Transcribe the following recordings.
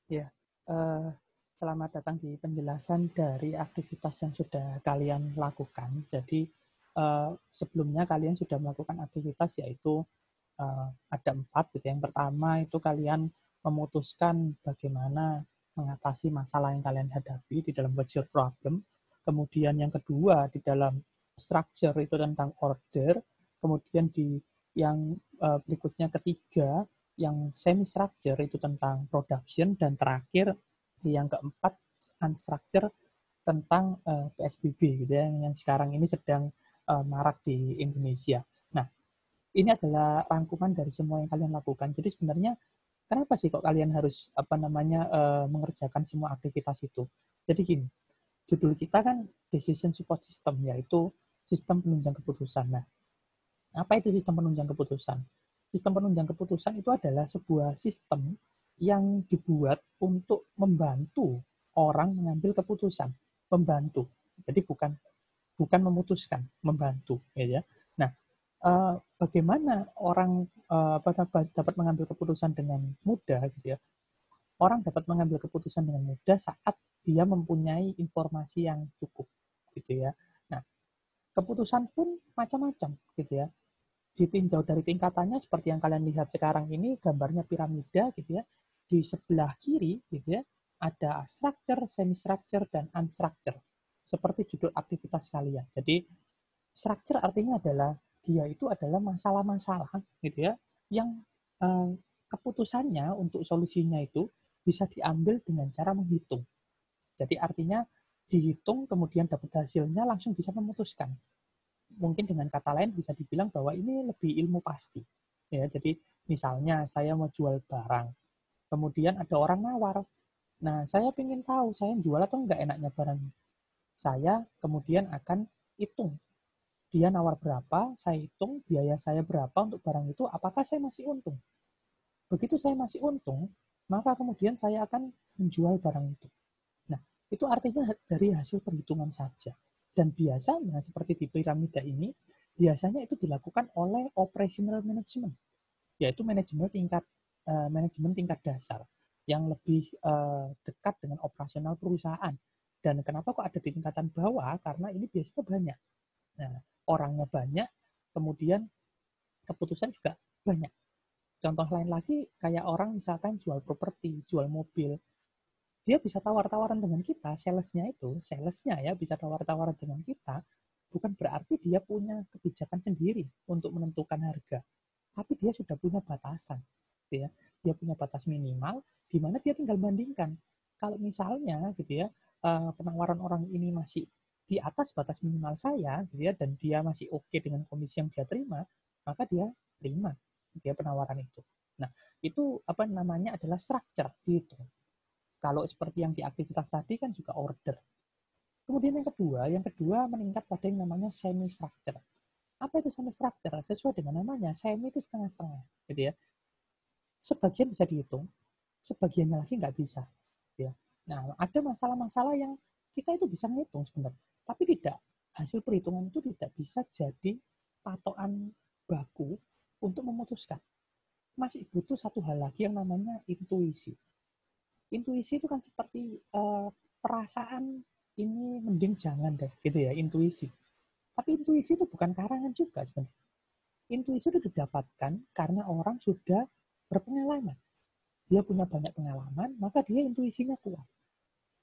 Ya, eh, selamat datang di penjelasan dari aktivitas yang sudah kalian lakukan. Jadi, sebelumnya kalian sudah melakukan aktivitas yaitu ada 4 gitu. Yang pertama itu kalian memutuskan bagaimana mengatasi masalah yang kalian hadapi di dalam What's Your Problem. Kemudian yang kedua di dalam structure itu tentang order. Kemudian di yang berikutnya ketiga yang semi structure itu tentang production, dan terakhir di yang keempat unstructure tentang PSBB gitu ya, yang sekarang ini sedang marak di Indonesia. Nah, ini adalah rangkuman dari semua yang kalian lakukan. Jadi sebenarnya kenapa sih kok kalian harus mengerjakan semua aktivitas itu? Jadi gini, judul kita kan decision support system, yaitu sistem penunjang keputusan. Nah, apa itu sistem penunjang keputusan? Sistem penunjang keputusan itu adalah sebuah sistem yang dibuat untuk membantu orang mengambil keputusan, membantu. Jadi bukan bukan memutuskan, membantu, ya. Nah, bagaimana orang dapat mengambil keputusan dengan mudah, gitu ya? Orang dapat mengambil keputusan dengan mudah saat dia mempunyai informasi yang cukup, gitu ya. Nah, keputusan pun macam-macam, gitu ya. Ditinjau dari tingkatannya seperti yang kalian lihat sekarang ini, gambarnya piramida, gitu ya. Di sebelah kiri, gitu ya, ada structure, semi structure, dan unstructure. Seperti judul aktivitas kalian. Jadi structure artinya adalah dia itu adalah masalah-masalah gitu ya, yang eh, keputusannya untuk solusinya itu bisa diambil dengan cara menghitung. Jadi artinya dihitung kemudian dapat hasilnya langsung bisa memutuskan. Mungkin dengan kata lain bisa dibilang bahwa ini lebih ilmu pasti. Ya, jadi misalnya saya mau jual barang, kemudian ada orang nawar. Nah, saya ingin tahu saya jual atau enggak enaknya barang. Saya kemudian akan hitung dia nawar berapa, saya hitung biaya saya berapa untuk barang itu, apakah saya masih untung. Begitu saya masih untung, maka kemudian saya akan menjual barang itu. Nah, itu artinya dari hasil perhitungan saja. Dan biasanya seperti di piramida ini, biasanya itu dilakukan oleh operational management, yaitu manajemen tingkat dasar yang lebih dekat dengan operasional perusahaan. Dan kenapa kok ada di tingkatan bawah? Karena ini biasanya banyak. Nah, orangnya banyak, kemudian keputusan juga banyak. Contoh lain lagi, kayak orang misalkan jual properti, jual mobil, dia bisa tawar-tawaran dengan kita, salesnya ya bisa tawar-tawaran dengan kita, bukan berarti dia punya kebijakan sendiri untuk menentukan harga, tapi dia sudah punya batasan, gitu ya. Dia punya batas minimal, di mana dia tinggal bandingkan. Kalau misalnya, gitu ya, penawaran orang ini masih di atas batas minimal saya, gitu ya, dan dia masih oke dengan komisi yang dia terima, maka dia terima dia penawaran itu. Nah, itu apa namanya adalah structure gitu. Kalau seperti yang di aktivitas tadi kan juga order. Kemudian yang kedua meningkat pada yang namanya semi structure. Apa itu semi structure? Sesuai dengan namanya, semi itu setengah-setengah, gitu ya. Sebagian bisa dihitung, sebagiannya lagi nggak bisa. Ya. Nah, ada masalah-masalah yang kita itu bisa ngitung sebenarnya, tapi tidak. Hasil perhitungan itu tidak bisa jadi patokan baku untuk memutuskan. Masih butuh satu hal lagi yang namanya intuisi. Intuisi itu kan seperti perasaan ini mending jangan deh, gitu ya, intuisi. Tapi intuisi itu bukan karangan juga sebenarnya. Intuisi itu didapatkan karena orang sudah berpengalaman. Dia punya banyak pengalaman, maka dia intuisinya kuat.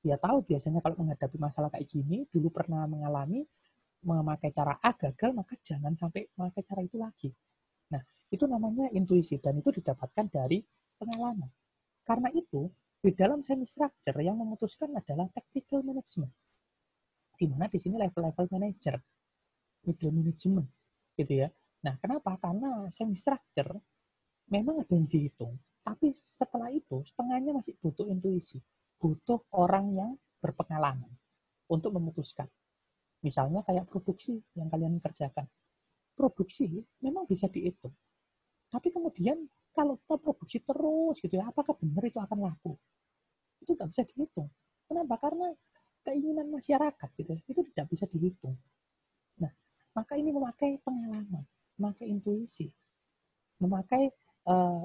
Dia tahu biasanya kalau menghadapi masalah kayak gini, dulu pernah mengalami memakai cara A gagal, maka jangan sampai memakai cara itu lagi. Nah, itu namanya intuisi dan itu didapatkan dari pengalaman. Karena itu, di dalam semi structure yang memutuskan adalah tactical management. Di mana di sini level-level manager, middle management, gitu ya. Nah, kenapa? Karena semi structure memang ada yang dihitung, tapi setelah itu setengahnya masih butuh intuisi, butuh orang yang berpengalaman untuk memutuskan. Misalnya kayak produksi yang kalian kerjakan. Produksi memang bisa dihitung, tapi kemudian kalau kita produksi terus gitu ya, apakah benar itu akan laku? Itu nggak bisa dihitung. Kenapa? Karena keinginan masyarakat gitu, itu tidak bisa dihitung. Nah, maka ini memakai pengalaman, memakai intuisi, memakai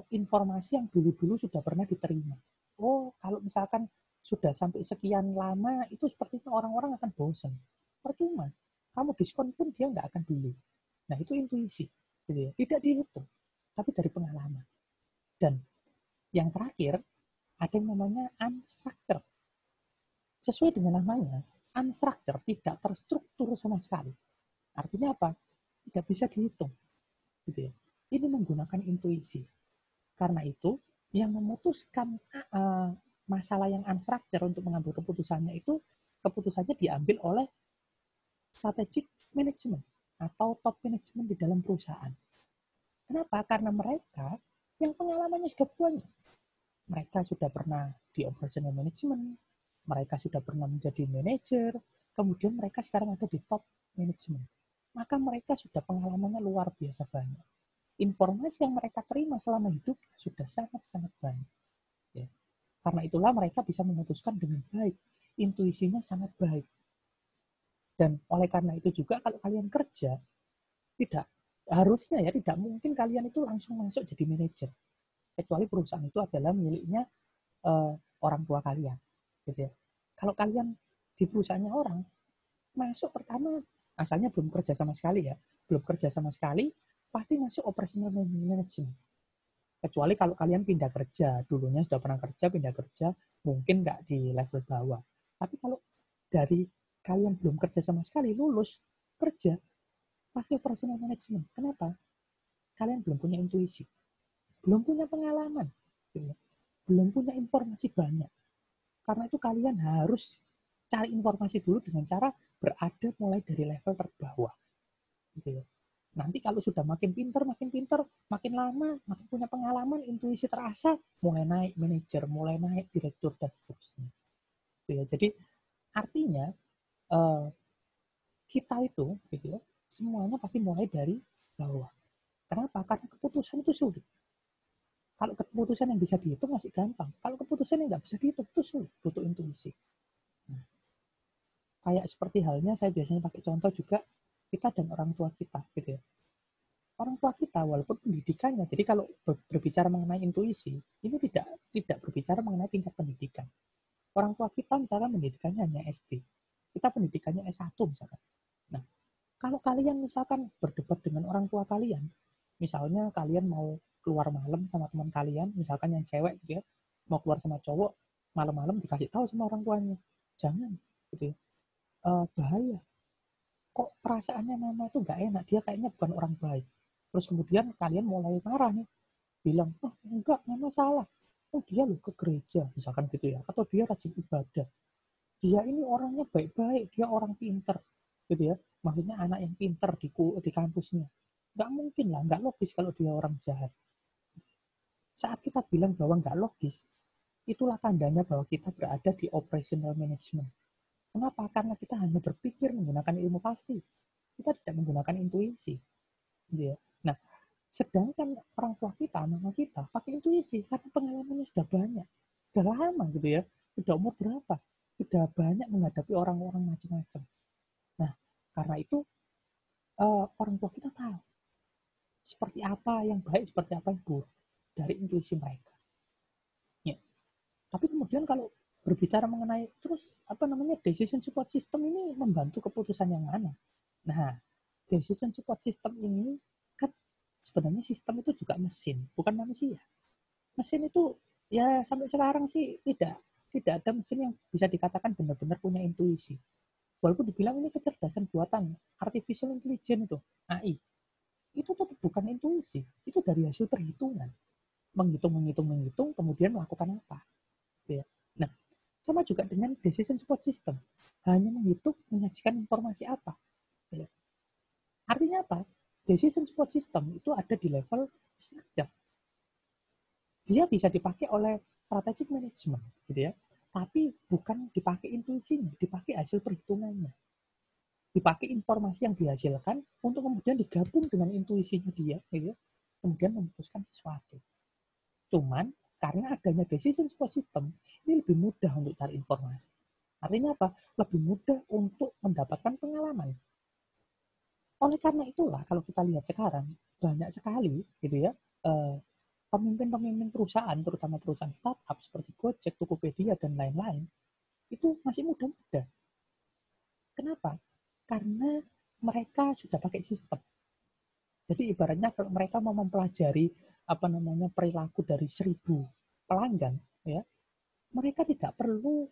informasi yang dulu-dulu sudah pernah diterima oh kalau misalkan sudah sampai sekian lama itu sepertinya orang-orang akan bosan. Percuma, kamu diskon pun dia nggak akan beli. Nah itu intuisi, gitu ya. Tidak dihitung, tapi dari pengalaman. Dan yang terakhir ada yang namanya unstructured. Sesuai dengan namanya, unstructured tidak terstruktur sama sekali. Artinya apa? Tidak bisa dihitung, gitu ya. Ini menggunakan intuisi. Karena itu, yang memutuskan masalah yang unstructured untuk mengambil keputusannya itu, keputusannya diambil oleh strategic management atau top management di dalam perusahaan. Kenapa? Karena mereka yang pengalamannya sudah banyak. Mereka sudah pernah di operational management, mereka sudah pernah menjadi manajer, kemudian mereka sekarang ada di top management. Maka mereka sudah pengalamannya luar biasa banyak. Informasi yang mereka terima selama hidup sudah sangat-sangat banyak. Ya. Karena itulah mereka bisa memutuskan dengan baik. Intuisinya sangat baik. Dan oleh karena itu juga kalau kalian kerja, tidak harusnya ya tidak mungkin kalian itu langsung masuk jadi manajer. Kecuali perusahaan itu adalah miliknya orang tua kalian. Gitu ya. Kalau kalian di perusahaannya orang, masuk pertama asalnya belum kerja sama sekali ya, belum kerja sama sekali, pasti masuk operational management. Kecuali kalau kalian pindah kerja, dulunya sudah pernah kerja, pindah kerja, mungkin nggak di level bawah. Tapi kalau dari kalian belum kerja sama sekali, lulus, kerja, pasti operational management. Kenapa? Kalian belum punya intuisi, belum punya pengalaman, belum punya informasi banyak. Karena itu kalian harus cari informasi dulu dengan cara berada mulai dari level terbawah. Gitu ya. Nanti kalau sudah makin pinter, makin lama, makin punya pengalaman, intuisi terasa, mulai naik manajer, mulai naik direktur, dan seterusnya. Gitu ya. Jadi artinya kita itu, gitu ya, semuanya pasti mulai dari bawah. Kenapa? Karena keputusan itu sulit. Kalau keputusan yang bisa dihitung masih gampang. Kalau keputusan yang nggak bisa dihitung itu sulit, butuh intuisi. Nah, kayak seperti halnya saya biasanya pakai contoh juga kita dan orang tua kita, gitu ya. Orang tua kita walaupun pendidikannya, jadi kalau berbicara mengenai intuisi, ini tidak berbicara mengenai tingkat pendidikan. Orang tua kita misalkan pendidikannya hanya SD, kita pendidikannya S1 misalkan. Nah, kalau kalian misalkan berdebat dengan orang tua kalian, misalnya kalian mau keluar malam sama teman kalian, misalkan yang cewek gitu ya, mau keluar sama cowok, malam-malam dikasih tahu sama orang tuanya, jangan, gitu ya, bahaya. Kok perasaannya mama tuh gak enak, dia kayaknya bukan orang baik. Terus kemudian kalian mulai marah nih, bilang, oh enggak, mama salah. Oh dia loh ke gereja, misalkan gitu ya, atau dia rajin ibadah. Dia ini orangnya baik-baik, dia orang pinter, gitu ya. Maksudnya anak yang pinter di kampusnya. Nggak mungkin lah, nggak logis kalau dia orang jahat. Saat kita bilang bahwa nggak logis, itulah tandanya bahwa kita berada di operational management. Kenapa? Karena kita hanya berpikir menggunakan ilmu pasti. Kita tidak menggunakan intuisi. Gitu ya. Nah, sedangkan orang tua kita, mama kita, pakai intuisi karena pengalamannya sudah banyak. Sudah lama gitu ya. Sudah umur berapa? Sudah banyak menghadapi orang-orang macam-macam. Nah, karena itu orang tua kita tahu seperti apa yang baik, seperti apa yang buruk dari intuisi mereka. Ya. Tapi kemudian kalau berbicara mengenai terus apa namanya decision support system ini membantu keputusan yang mana? Nah, decision support system ini kan sebenarnya sistem itu juga mesin, bukan manusia. Mesin itu ya sampai sekarang sih tidak ada mesin yang bisa dikatakan benar-benar punya intuisi. Walaupun dibilang ini kecerdasan buatan, artificial intelligence itu, AI, itu tetap bukan intuisi, itu dari hasil perhitungan. Menghitung, kemudian melakukan apa. Ya. Nah, sama juga dengan decision support system. Hanya menghitung, menyajikan informasi apa. Ya. Artinya apa? Decision support system itu ada di level structure. Dia bisa dipakai oleh strategic management, gitu ya. Tapi bukan dipakai intuisinya, dipakai hasil perhitungannya. Dipakai informasi yang dihasilkan untuk kemudian digabung dengan intuisinya dia, gitu ya. Kemudian memutuskan sesuatu. Cuman karena adanya decision support system, ini lebih mudah untuk cari informasi. Artinya apa? Lebih mudah untuk mendapatkan pengalaman. Oleh karena itulah, kalau kita lihat sekarang, banyak sekali gitu ya, pemimpin-pemimpin perusahaan, terutama perusahaan startup seperti Gojek, Tokopedia, dan lain-lain, itu masih muda-muda. Kenapa? Karena mereka sudah pakai sistem. Jadi ibaratnya kalau mereka mau mempelajari perilaku dari 1.000 pelanggan, ya, mereka tidak perlu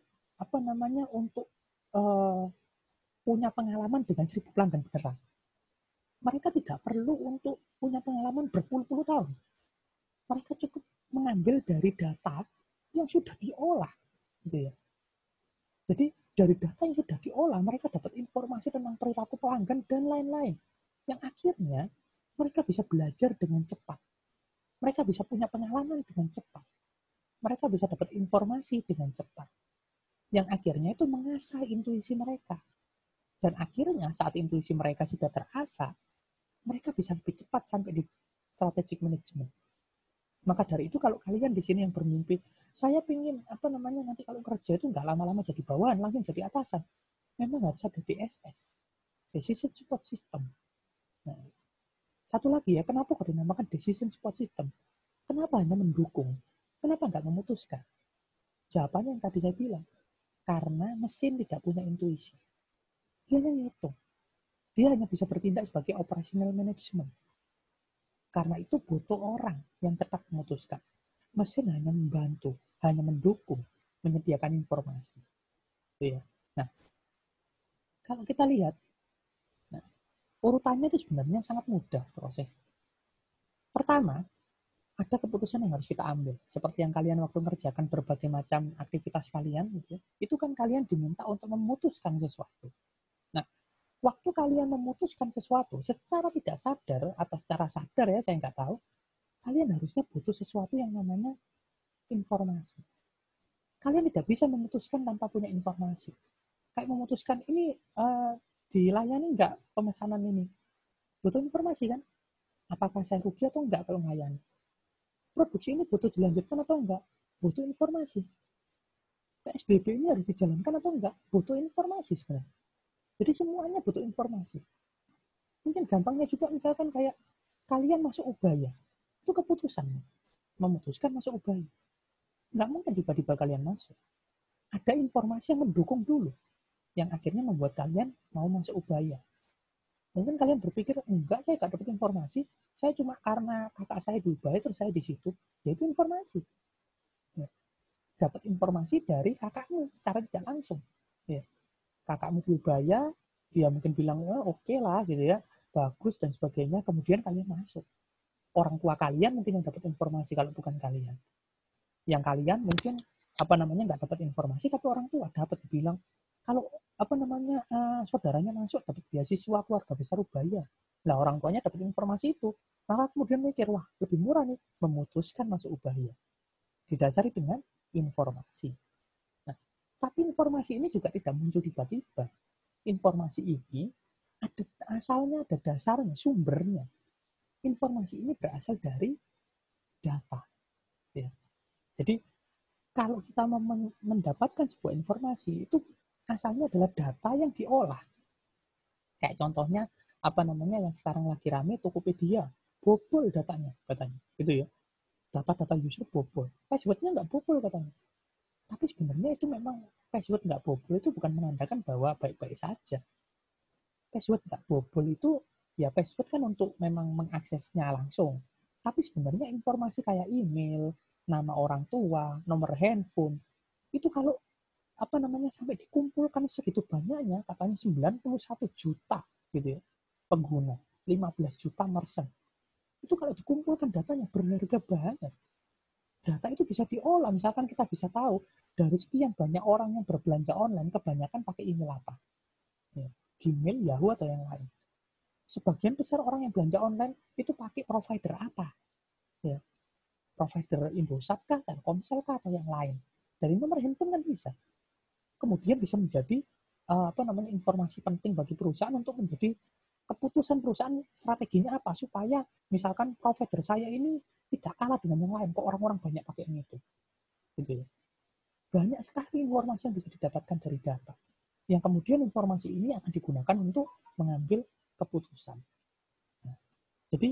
untuk punya pengalaman dengan 1.000 pelanggan beneran. Mereka tidak perlu untuk punya pengalaman berpuluh-puluh tahun. Mereka cukup mengambil dari data yang sudah diolah, gitu ya. Jadi dari data yang sudah diolah, mereka dapat informasi tentang perilaku pelanggan dan lain-lain. Yang akhirnya mereka bisa belajar dengan cepat. Mereka bisa punya pengalaman dengan cepat. Mereka bisa dapat informasi dengan cepat. Yang akhirnya itu mengasah intuisi mereka. Dan akhirnya saat intuisi mereka sudah terasah, mereka bisa lebih cepat sampai di strategic management. Maka dari itu kalau kalian di sini yang bermimpi, saya ingin nanti kalau kerja itu nggak lama-lama jadi bawahan, langsung jadi atasan. Memang harus ada DSS, Decision Support System. Nah, satu lagi ya, kenapa kok dinamakan Decision Support System? Kenapa hanya mendukung? Kenapa nggak memutuskan? Jawabannya yang tadi saya bilang, karena mesin tidak punya intuisi. Dia hanya ngitung. Dia hanya bisa bertindak sebagai operational management. Karena itu butuh orang yang tetap memutuskan. Mesin hanya membantu, hanya mendukung, menyediakan informasi. Ya. Nah, kalau kita lihat, urutannya itu sebenarnya sangat mudah proses. Pertama, ada keputusan yang harus kita ambil. Seperti yang kalian waktu mengerjakan berbagai macam aktivitas kalian, gitu, itu kan kalian diminta untuk memutuskan sesuatu. Nah, waktu kalian memutuskan sesuatu secara tidak sadar atau secara sadar ya, saya nggak tahu, kalian harusnya butuh sesuatu yang namanya informasi. Kalian tidak bisa memutuskan tanpa punya informasi. Kayak memutuskan ini dilayani nggak pemesanan ini. Butuh informasi kan? Apakah saya rugi atau enggak kalau melayani? Produksi ini butuh dilanjutkan atau enggak? Butuh informasi. PSBB ini harus dijalankan atau enggak? Butuh informasi sebenarnya. Jadi semuanya butuh informasi. Mungkin gampangnya juga misalkan kayak kalian masuk Ubaya. Itu keputusan. Memutuskan masuk Ubaya. Nggak mungkin tiba-tiba kalian masuk. Ada informasi yang mendukung dulu. Yang akhirnya membuat kalian mau masuk Ubaya. Mungkin kalian berpikir, enggak, saya nggak dapat informasi. Saya cuma karena kakak saya di Ubaya, terus saya di situ. Ya itu informasi. Ya. Dapat informasi dari kakakmu secara tidak langsung. Ya. Kakakmu di Ubaya, dia mungkin bilang, oke lah gitu ya, bagus dan sebagainya, kemudian kalian masuk. Orang tua kalian mungkin yang dapat informasi kalau bukan kalian. Yang kalian mungkin nggak dapat informasi, tapi orang tua dapat bilang, kalau saudaranya masuk dapat beasiswa keluarga besar Ubaya. Lah orang tuanya dapat informasi itu, maka kemudian mikir, wah lebih murah nih, memutuskan masuk Ubaya. Didasari dengan informasi. Nah, tapi informasi ini juga tidak muncul tiba-tiba. Informasi ini ada asalnya, ada dasarnya, sumbernya. Informasi ini berasal dari data. Ya. Jadi kalau kita mendapatkan sebuah informasi itu asalnya adalah data yang diolah. Kayak contohnya yang sekarang lagi rame Tokopedia, bobol datanya katanya, gitu ya. Data-data user bobol. Passwordnya nggak bobol katanya. Tapi sebenarnya itu memang password nggak bobol itu bukan menandakan bahwa baik-baik saja. Password nggak bobol itu ya password kan untuk memang mengaksesnya langsung. Tapi sebenarnya informasi kayak email, nama orang tua, nomor handphone, itu kalau sampai dikumpulkan segitu banyaknya, katanya 91 juta gitu ya, pengguna, 15 juta merchant. Itu kalau dikumpulkan datanya berharga banget. Data itu bisa diolah, misalkan kita bisa tahu dari sekian banyak orang yang berbelanja online, kebanyakan pakai email apa. Ya, Gmail, Yahoo, atau yang lain. Sebagian besar orang yang belanja online itu pakai provider apa? Ya, provider Indosat kah, Telkomsel kah, atau yang lain. Dari nomor handphone kan bisa. Kemudian bisa menjadi informasi penting bagi perusahaan untuk menjadi keputusan perusahaan strateginya apa supaya misalkan provider saya ini tidak kalah dengan yang lain, kok orang-orang banyak pakai yang itu, gitu ya. Banyak sekali informasi yang bisa didapatkan dari data, yang kemudian informasi ini akan digunakan untuk mengambil keputusan. Nah, jadi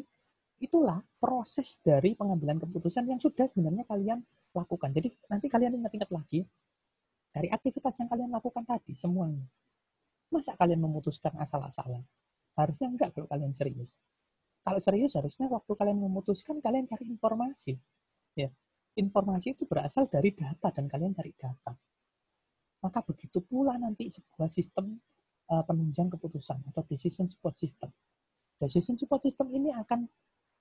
itulah proses dari pengambilan keputusan yang sudah sebenarnya kalian lakukan. Jadi nanti kalian ingat-ingat lagi dari aktivitas yang kalian lakukan tadi semuanya. Masa kalian memutuskan asal-asalan? Harusnya enggak kalau kalian serius. Kalau serius harusnya waktu kalian memutuskan kalian cari informasi. Ya, informasi itu berasal dari data dan kalian cari data. Maka begitu pula nanti sebuah sistem penunjang keputusan atau decision support system. Decision support system ini akan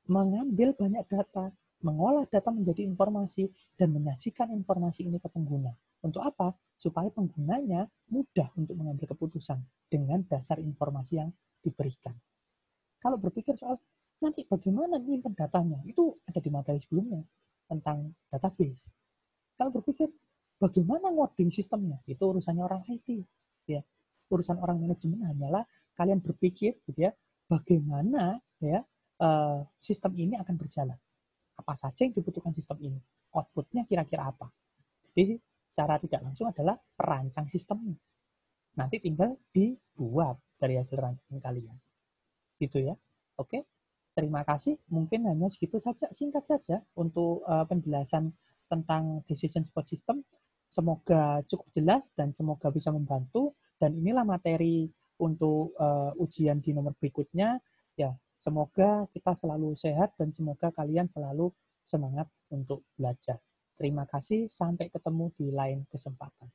mengambil banyak data, mengolah data menjadi informasi, dan menyajikan informasi ini ke pengguna. Untuk apa? Supaya penggunanya mudah untuk mengambil keputusan dengan dasar informasi yang diberikan. Kalau berpikir soal nanti bagaimana nyimpen datanya, itu ada di materi sebelumnya tentang database. Kalau berpikir bagaimana ngoding sistemnya, itu urusannya orang IT. Ya, urusan orang manajemen hanyalah kalian berpikir, gitu ya, bagaimana ya sistem ini akan berjalan. Apa saja yang dibutuhkan sistem ini? Outputnya kira-kira apa? Jadi cara tidak langsung adalah perancang sistemnya. Nanti tinggal dibuat dari hasil rancangan kalian. Gitu ya. Oke. Terima kasih. Mungkin hanya segitu saja, singkat saja untuk penjelasan tentang decision support system. Semoga cukup jelas dan semoga bisa membantu. Dan inilah materi untuk ujian di nomor berikutnya. Ya, semoga kita selalu sehat dan semoga kalian selalu semangat untuk belajar. Terima kasih, sampai ketemu di lain kesempatan.